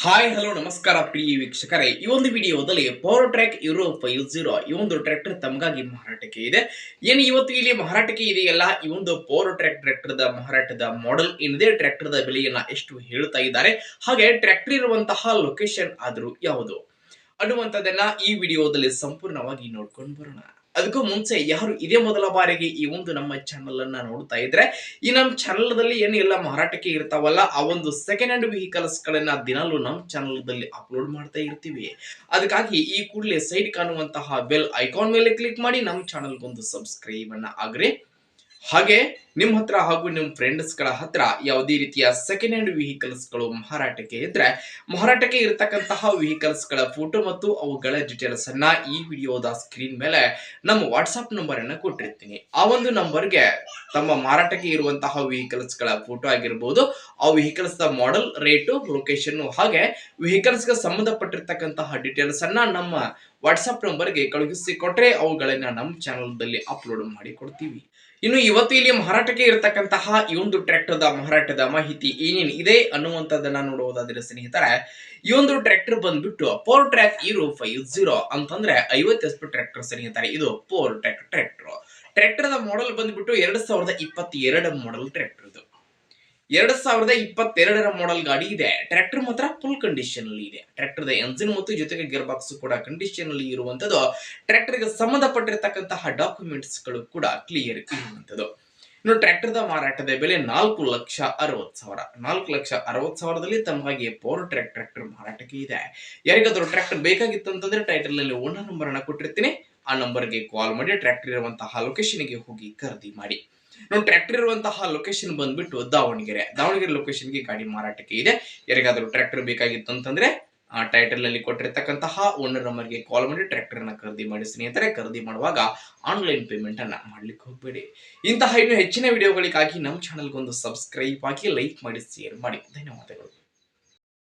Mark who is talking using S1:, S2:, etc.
S1: Hi hello ನಮಸ್ಕಾರ ಪ್ರಿಯ ವೀಕ್ಷಕರೇ, ಈ ಒಂದು ವಿಡಿಯೋದಲ್ಲಿ ಪವರ್ ಟ್ರ್ಯಾಕ್ ಯೂರೋ 50 ಈ ಒಂದು ಟ್ರ್ಯಾಕ್ಟರ್ ತಮಗಾಗಿ ಮಾರಾಟಕ್ಕೆ ಇದೆ. ಏನು ಇವತ್ತು ಇಲ್ಲಿ ಮಾರಾಟಕ್ಕೆ ಇದೆಯಲ್ಲ, ಈ ಒಂದು ಪವರ್ ಟ್ರ್ಯಾಕ್ ಟ್ರ್ಯಾಕ್ಟರ್ ದ ಮಾರಾಟದ ಮಾಡೆಲ್ ಏನಿದೆ, ಟ್ರ್ಯಾಕ್ಟರ್ ದ ಬೆಲೆಯನ್ನ ಎಷ್ಟು ಹೇಳ್ತಾ ಇದ್ದಾರೆ, ಹಾಗೆ ಟ್ರ್ಯಾಕ್ಟರ್ ಇರುವಂತಹ ಲೊಕೇಶನ್ ಆದ್ರೂ ಯಾವುದು ಅನ್ನುವಂಥದ್ದನ್ನ ಈ ವಿಡಿಯೋದಲ್ಲಿ ಸಂಪೂರ್ಣವಾಗಿ ನೋಡ್ಕೊಂಡು ಬರೋಣ. ಅದಕ್ಕೂ ಮುಂಚೆ ಯಾರು ಇದೇ ಮೊದಲ ಬಾರಿಗೆ ಈ ಒಂದು ನಮ್ಮ ಚಾನಲ್ ಅನ್ನ ನೋಡ್ತಾ ಇದ್ರೆ, ಈ ನಮ್ಮ ಚಾನಲ್ ದಲ್ಲಿ ಏನು ಎಲ್ಲ ಮಾರಾಟಕ್ಕೆ ಇರ್ತಾವಲ್ಲ, ಆ ಒಂದು ಸೆಕೆಂಡ್ ಹ್ಯಾಂಡ್ ವೆಹಿಕಲ್ಸ್ ಗಳನ್ನ ದಿನಾಲೂ ನಮ್ಮ ಚಾನಲ್ ದಲ್ಲಿ ಅಪ್ಲೋಡ್ ಮಾಡ್ತಾ ಇರ್ತೀವಿ. ಅದಕ್ಕಾಗಿ ಈ ಕೂಡಲೇ ಸೈಡ್ ಕಾಣುವಂತಹ ಬೆಲ್ ಐಕಾನ್ ಮೇಲೆ ಕ್ಲಿಕ್ ಮಾಡಿ ನಮ್ಮ ಚಾನಲ್ ಗೊಂದು ಸಬ್ಸ್ಕ್ರೈಬ್ ಅನ್ನ ಆಗ್ರಿ. ಹಾಗೆ ನಿಮ್ಮ ಹತ್ರ ಹಾಗೂ ನಿಮ್ಮ ಫ್ರೆಂಡ್ಸ್ ಗಳ ಹತ್ರ ಯಾವುದೇ ರೀತಿಯ ಸೆಕೆಂಡ್ ಹ್ಯಾಂಡ್ ವೆಹಿಕಲ್ಸ್ ಗಳು ಮಾರಾಟಕ್ಕೆ ಇದ್ರೆ, ಮಾರಾಟಕ್ಕೆ ಇರತಕ್ಕಂತಹ ವೆಹಿಕಲ್ಸ್ ಗಳ ಫೋಟೋ ಮತ್ತು ಅವುಗಳ ಡೀಟೇಲ್ಸ್ ಅನ್ನ ಈ ವಿಡಿಯೋದ ಸ್ಕ್ರೀನ್ ಮೇಲೆ ನಮ್ಮ ವಾಟ್ಸ್ಆಪ್ ನಂಬರ್ ಅನ್ನ ಕೊಟ್ಟಿರ್ತೀನಿ. ಆ ಒಂದು ನಂಬರ್ಗೆ ತಮ್ಮ ಮಾರಾಟಕ್ಕೆ ಇರುವಂತಹ ವೆಹಿಕಲ್ಸ್ ಗಳ ಫೋಟೋ ಆಗಿರಬಹುದು, ಆ vehicles the model, rate, location ಹಾಗೆ ವೆಹಿಕಲ್ಸ್ ಗೆ ಸಂಬಂಧಪಟ್ಟಿರ್ತಕ್ಕಂತಹ ಡೀಟೇಲ್ಸ್ ಅನ್ನ ನಮ್ಮ ವಾಟ್ಸ್ಆಪ್ ನಂಬರ್ಗೆ ಕಳುಹಿಸಿ ಕೊಟ್ರೆ ಅವುಗಳನ್ನ ನಮ್ಮ ಚಾನಲ್ ದಲ್ಲಿ ಅಪ್ಲೋಡ್ ಮಾಡಿ ಕೊಡ್ತೀವಿ. ಇನ್ನು ಇವತ್ತು ಇಲ್ಲಿ ಮಾರಾಟಕ್ಕೆ ಇರತಕ್ಕಂತಹ ಈ ಒಂದು ಟ್ರ್ಯಾಕ್ಟರ್ ದ ಮಾರಾಟದ ಮಾಹಿತಿ ಏನೇನು ಇದೆ ಅನ್ನುವಂಥದ್ದನ್ನ ನೋಡುವುದಾದ್ರೆ ಸ್ನೇಹಿತರೆ, ಈ ಒಂದು ಟ್ರ್ಯಾಕ್ಟರ್ ಬಂದ್ಬಿಟ್ಟು ಪವರ್ ಟ್ರ್ಯಾಕ್ ಯೂರೋ 50 ಅಂತಂದ್ರೆ 50 HP ಟ್ರ್ಯಾಕ್ಟರ್ ಸ್ನೇಹಿತರೆ. ಇದು power track tractor. Tractor the model ಬಂದ್ಬಿಟ್ಟು 2022 ಮಾಡೆಲ್ ಟ್ರ್ಯಾಕ್ಟರ್. ಇದು 2022ರ ಮಾಡೆಲ್ ಗಾಡಿ ಇದೆ. ಟ್ರ್ಯಾಕ್ಟರ್ ಮಾತ್ರ ಫುಲ್ ಕಂಡೀಷನ್ ಅಲ್ಲಿ ಇದೆ. ಟ್ರ್ಯಾಕ್ಟರ್ ದ ಎಂಜಿನ್ ಮತ್ತು ಜೊತೆಗೆ ಗೇರ್ ಬಾಕ್ಸ್ ಕೂಡ ಕಂಡೀಷನ್ ಅಲ್ಲಿ ಇರುವಂತದ್ದು. ಟ್ರ್ಯಾಕ್ಟರ್ ಗೆ ಸಂಬಂಧಪಟ್ಟಿರ್ತಕ್ಕಂತಹ ಡಾಕ್ಯುಮೆಂಟ್ಸ್ ಗಳು ಕೂಡ ಕ್ಲಿಯರ್ ಇರುವಂತದ್ದು. ಇನ್ನು ಟ್ರ್ಯಾಕ್ಟರ್ ದ ಮಾರಾಟದ ಬೆಲೆ 4,60,000. 4,60,000ದಲ್ಲಿ ತಮಗಾಗಿ ಪವರ್ ಟ್ರ್ಯಾಕ್ ಟ್ರ್ಯಾಕ್ಟರ್ ಮಾರಾಟಕ್ಕೆ ಇದೆ. ಯಾರಿಗಾದ್ರೂ ಟ್ರ್ಯಾಕ್ಟರ್ ಬೇಕಾಗಿತ್ತು ಅಂತಂದ್ರೆ ಟೈಟಲ್ ನಲ್ಲಿ ಓನರ್ ನಂಬರ್ ಅನ್ನ ಕೊಟ್ಟಿರ್ತೀನಿ. ಆ ನಂಬರ್ಗೆ ಕಾಲ್ ಮಾಡಿ ಟ್ರ್ಯಾಕ್ಟರ್ ಇರುವಂತಹ ಲೊಕೇಶನ್ ಗೆ ಹೋಗಿ ಖರೀದಿ ಮಾಡಿ. ನಾವು ಟ್ರ್ಯಾಕ್ಟರ್ ಇರುವಂತಹ ಲೊಕೇಶನ್ ಬಂದ್ಬಿಟ್ಟು ದಾವಣಗೆರೆ ಲೊಕೇಶನ್ ಗೆ ಗಾಡಿ ಮಾರಾಟಕ್ಕೆ ಇದೆ. ಯಾರಿಗಾದ್ರೂ ಟ್ರ್ಯಾಕ್ಟರ್ ಬೇಕಾಗಿತ್ತು ಅಂತಂದ್ರೆ ಆ ಟೈಟಲ್ ನಲ್ಲಿ ಕೊಟ್ಟಿರ್ತಕ್ಕಂತಹ ಓನರ್ ನಂಬರ್ಗೆ ಕಾಲ್ ಮಾಡಿ ಟ್ರ್ಯಾಕ್ಟರ್ ಅನ್ನ ಖರೀದಿ ಮಾಡಿ ಸ್ನೇಹಿತರೆ. ಖರೀದಿ ಮಾಡುವಾಗ ಆನ್ಲೈನ್ ಪೇಮೆಂಟ್ ಅನ್ನ ಮಾಡ್ಲಿಕ್ಕೆ ಹೋಗಬೇಡಿ. ಇಂತಹ ಇನ್ನೂ ಹೆಚ್ಚಿನ ವಿಡಿಯೋಗಳಿಗಾಗಿ ನಮ್ಮ ಚಾನಲ್ ಗೊಂದು ಸಬ್ಸ್ಕ್ರೈಬ್ ಆಗಿ, ಲೈಕ್ ಮಾಡಿ, ಶೇರ್ ಮಾಡಿ. ಧನ್ಯವಾದಗಳು.